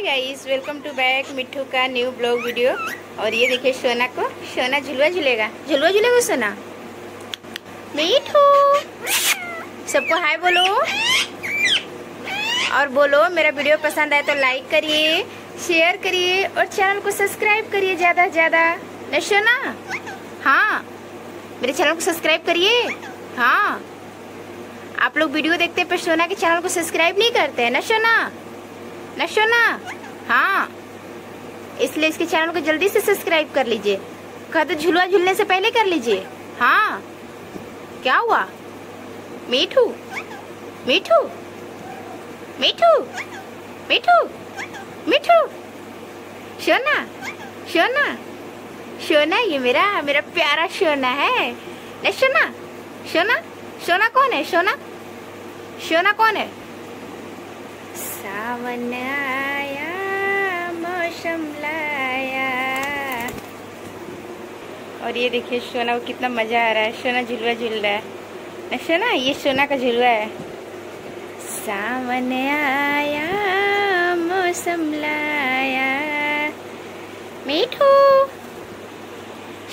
Guys, welcome to back मिट्ठू का new blog video. और ये देखिए सोना को, सोना झुलवा झूलेगा, झुलवा झूलेगा सोना। मिट्ठू सबको हाय बोलो और बोलो मेरा वीडियो पसंद आए तो लाइक करिए, शेयर करिए और चैनल को सब्सक्राइब करिए ज़्यादा से ज़्यादा। न सोना? हाँ, मेरे चैनल को सब्सक्राइब करिए। हाँ, आप लोग वीडियो देखते पर सोना के चैनल को सब्सक्राइब नहीं करते हैं। न सोना? न सोना? हाँ, इसलिए इसके चैनल को जल्दी से सब्सक्राइब कर लीजिए। कहा तो झुलवा झूलने से पहले कर लीजिए। हाँ, क्या हुआ? मिट्ठू मिट्ठू मिट्ठू मिट्ठू मिट्ठू सोना सोना सोना, ये मेरा प्यारा सोना है। न सोना? सोना? सोना कौन है? सोना? सोना कौन है? सावन आया मौसम लाया। और ये देखिए सोना को कितना मजा आ रहा है। सोना झुलवा झूल रहा है। न सोना? ये सोना का झुलवा है। सावन आया मौसम लाया। मिट्ठू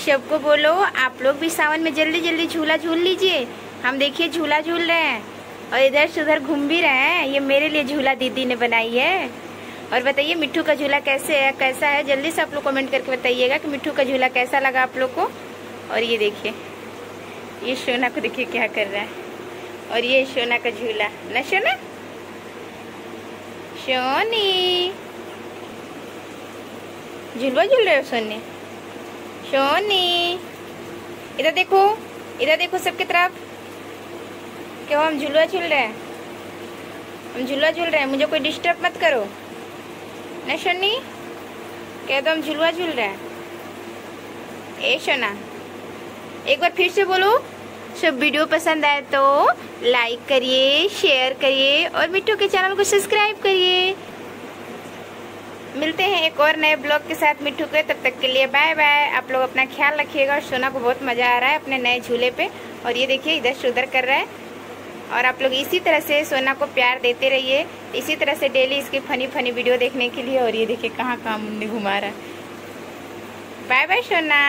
सबको बोलो आप लोग भी सावन में जल्दी जल्दी झूला झूल लीजिए। हम देखिए झूला झूल रहे हैं और इधर से उधर घूम भी रहे हैं। ये मेरे लिए झूला दीदी ने बनाई है। और बताइए मिट्ठू का झूला कैसा है। जल्दी से आप लोग कमेंट करके बताइएगा कि मिट्ठू का झूला कैसा लगा आप लोग को। और ये देखिए, ये सोना को देखिए क्या कर रहा है। और ये सोना का झूला। न सोना? सोनी झूलवा झूल रहे हो सोनी? सोनी इधर देखो, इधर देखो सबकी तरफ। क्यों हम झूलवा झूल रहे हैं? हम झूलवा झूल रहे हैं, मुझे कोई डिस्टर्ब मत करो। न सोनी? कह दो हम झूलवा झूल रहे हैं। ए सोना, एक बार फिर से बोलो। सब वीडियो पसंद आए तो लाइक करिए, शेयर करिए और मिट्ठू के चैनल को सब्सक्राइब करिए। मिलते हैं एक और नए ब्लॉग के साथ मिट्ठू के। तब तक के लिए बाय बाय। आप लोग अपना ख्याल रखिएगा। और सोना को बहुत मजा आ रहा है अपने नए झूले पे। और ये देखिए इधर से उधर कर रहा है। और आप लोग इसी तरह से सोना को प्यार देते रहिए, इसी तरह से डेली इसकी फनी फनी वीडियो देखने के लिए। और ये देखिए कहाँ मुंडी घुमा रहा है। बाय बाय सोना।